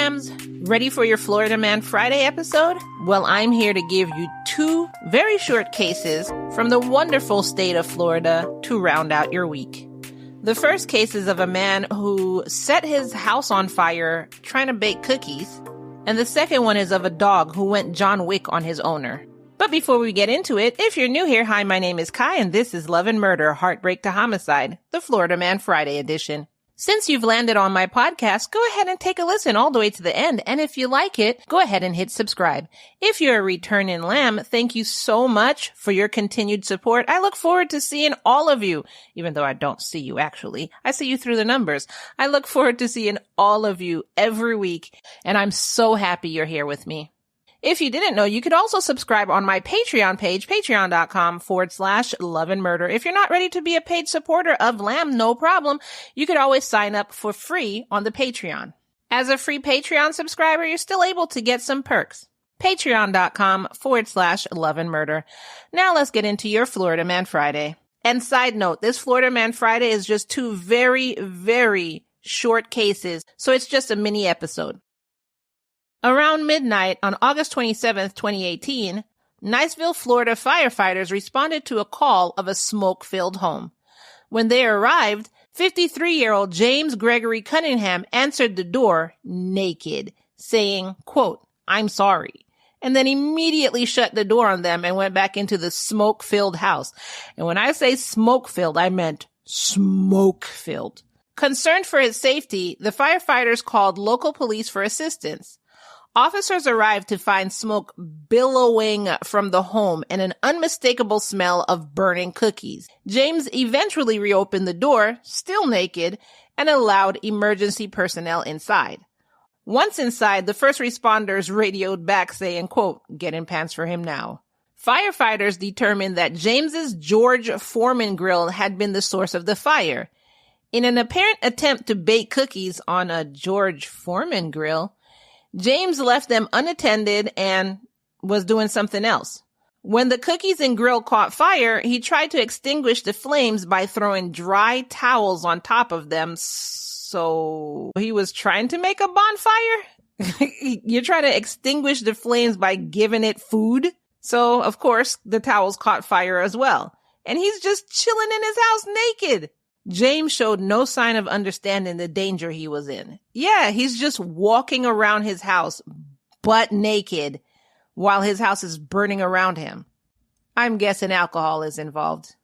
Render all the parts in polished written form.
Lambs, ready for your Florida Man Friday episode? Well, I'm here to give you two very short cases from the wonderful state of Florida to round out your week. The first case is of a man who set his house on fire trying to bake cookies, and the second one is of a dog who went John Wick on his owner. But before we get into it, if you're new here, hi, my name is Kai, and this is Love and Murder, Heartbreak to Homicide, the Florida Man Friday edition. Since you've landed on my podcast, go ahead and take a listen all the way to the end, and if you like it, go ahead and hit subscribe. If you're a returning lamb, thank you so much for your continued support. I look forward to seeing all of you, even though I don't see you actually. I see you through the numbers. I look forward to seeing all of you every week, and I'm so happy you're here with me. If you didn't know, you could also subscribe on my Patreon page, patreon.com/love and murder. If you're not ready to be a paid supporter of Lamb, no problem. You could always sign up for free on the Patreon. As a free Patreon subscriber, you're still able to get some perks. Patreon.com/love and murder. Now let's get into your Florida Man Friday. And side note, this Florida Man Friday is just two very, very short cases, so it's just a mini episode. Around midnight on August 27th, 2018, Niceville, Florida firefighters responded to a call of a smoke-filled home. When they arrived, 53-year-old James Gregory Cunningham answered the door naked, saying, quote, "I'm sorry," and then immediately shut the door on them and went back into the smoke-filled house. And when I say smoke-filled, I meant smoke-filled. Concerned for his safety, the firefighters called local police for assistance. Officers arrived to find smoke billowing from the home and an unmistakable smell of burning cookies. James eventually reopened the door, still naked, and allowed emergency personnel inside. Once inside, the first responders radioed back saying, quote, "Get in pants for him now." Firefighters determined that James's George Foreman grill had been the source of the fire. In an apparent attempt to bake cookies on a George Foreman grill, James left them unattended and was doing something else. When the cookies and grill caught fire, he tried to extinguish the flames by throwing dry towels on top of them. So he was trying to make a bonfire? You're trying to extinguish the flames by giving it food? So, of course, the towels caught fire as well. And he's just chilling in his house naked. James showed no sign of understanding the danger he was in. Yeah, he's just walking around his house, butt naked, while his house is burning around him. I'm guessing alcohol is involved.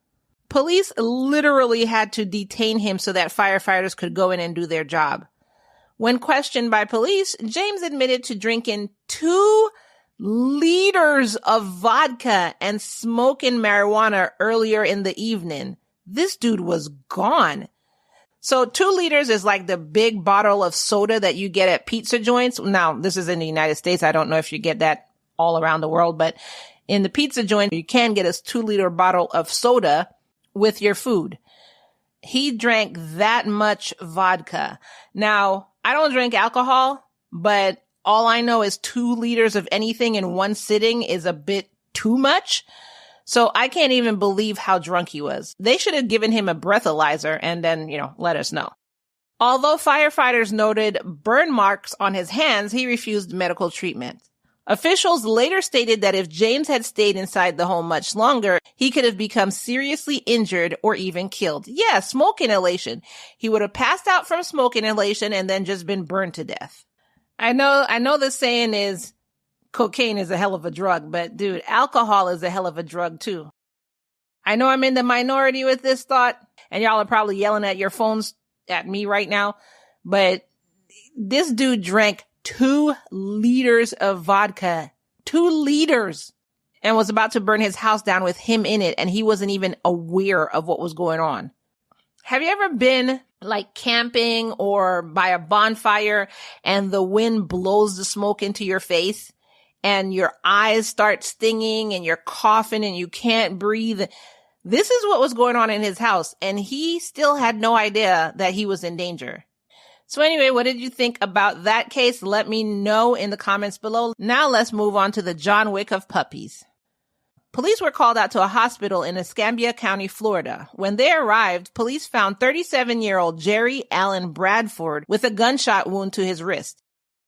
Police literally had to detain him so that firefighters could go in and do their job. When questioned by police, James admitted to drinking 2 liters of vodka and smoking marijuana earlier in the evening. This dude was gone. So 2 liters is like the big bottle of soda that you get at pizza joints. Now, this is in the United States. I don't know if you get that all around the world, but in the pizza joint, you can get a 2-liter bottle of soda with your food. He drank that much vodka. Now, I don't drink alcohol, but all I know is 2 liters of anything in one sitting is a bit too much. So I can't even believe how drunk he was. They should have given him a breathalyzer and then, let us know. Although firefighters noted burn marks on his hands, he refused medical treatment. Officials later stated that if James had stayed inside the home much longer, he could have become seriously injured or even killed. Yeah, smoke inhalation. He would have passed out from smoke inhalation and then just been burned to death. I know the saying is, cocaine is a hell of a drug, but dude, alcohol is a hell of a drug too. I know I'm in the minority with this thought, and y'all are probably yelling at your phones at me right now, but this dude drank 2 liters of vodka, 2 liters, and was about to burn his house down with him in it, and he wasn't even aware of what was going on. Have you ever been like camping or by a bonfire and the wind blows the smoke into your face? And your eyes start stinging and you're coughing and you can't breathe. This is what was going on in his house, and he still had no idea that he was in danger. So anyway, what did you think about that case? Let me know in the comments below. Now let's move on to the John Wick of puppies. Police were called out to a hospital in Escambia County, Florida. When they arrived, police found 37-year-old Jerry Allen Bradford with a gunshot wound to his wrist.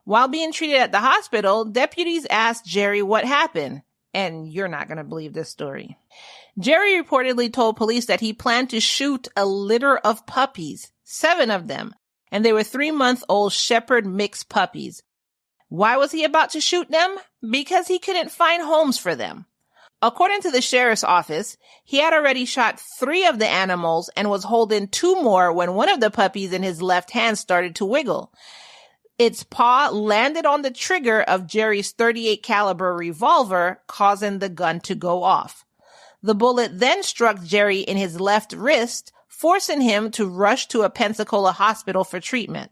While being treated at the hospital, deputies asked Jerry what happened. And you're not going to believe this story. Jerry reportedly told police that he planned to shoot a litter of puppies, 7 of them, and they were 3-month-old shepherd mixed puppies. Why was he about to shoot them? Because he couldn't find homes for them. According to the sheriff's office, he had already shot 3 of the animals and was holding 2 more when one of the puppies in his left hand started to wiggle. Its paw landed on the trigger of Jerry's .38 caliber revolver, causing the gun to go off. The bullet then struck Jerry in his left wrist, forcing him to rush to a Pensacola hospital for treatment.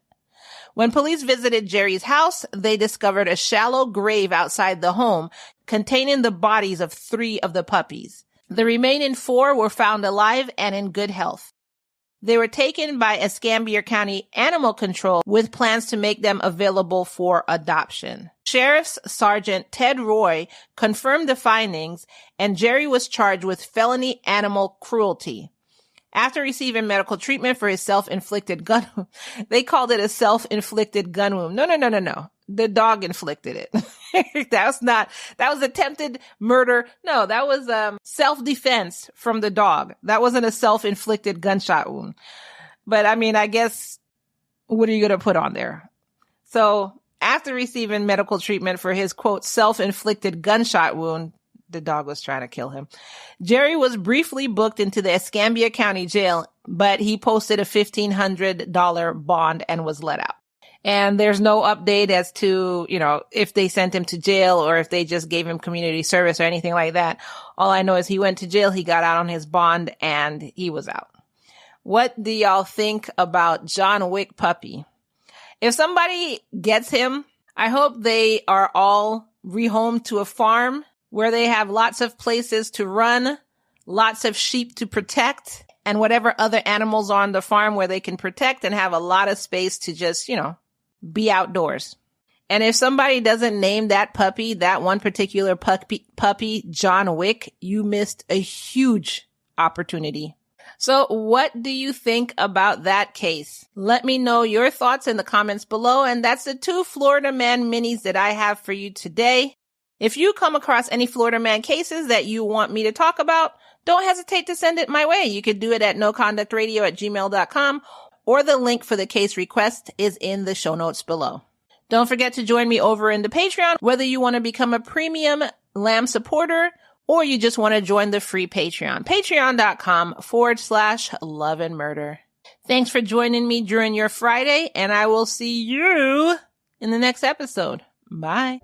When police visited Jerry's house, they discovered a shallow grave outside the home containing the bodies of 3 of the puppies. The remaining 4 were found alive and in good health. They were taken by Escambia County Animal Control with plans to make them available for adoption. Sheriff's Sergeant Ted Roy confirmed the findings, and Jerry was charged with felony animal cruelty. After receiving medical treatment for his self-inflicted gun wound, they called it a self-inflicted gun wound. No. The dog inflicted it. That was attempted murder. No, that was self-defense from the dog. That wasn't a self-inflicted gunshot wound. But I mean, I guess, what are you going to put on there? So after receiving medical treatment for his, quote, self-inflicted gunshot wound, the dog was trying to kill him, Jerry was briefly booked into the Escambia County Jail, but he posted a $1,500 bond and was let out. And there's no update as to, if they sent him to jail or if they just gave him community service or anything like that. All I know is he went to jail, he got out on his bond, and he was out. What do y'all think about John Wick puppy? If somebody gets him, I hope they are all rehomed to a farm where they have lots of places to run, lots of sheep to protect, and whatever other animals are on the farm where they can protect and have a lot of space to just, be outdoors. And if somebody doesn't name that puppy, that one particular puppy, John Wick, you missed a huge opportunity. So what do you think about that case? Let me know your thoughts in the comments below. And that's the 2 Florida Man minis that I have for you today. If you come across any Florida Man cases that you want me to talk about, don't hesitate to send it my way. You could do it at noconductradio@gmail.com, or the link for the case request is in the show notes below. Don't forget to join me over in the Patreon, whether you want to become a premium Lamb supporter or you just want to join the free Patreon. Patreon.com/love and murder. Thanks for joining me during your Friday, and I will see you in the next episode. Bye.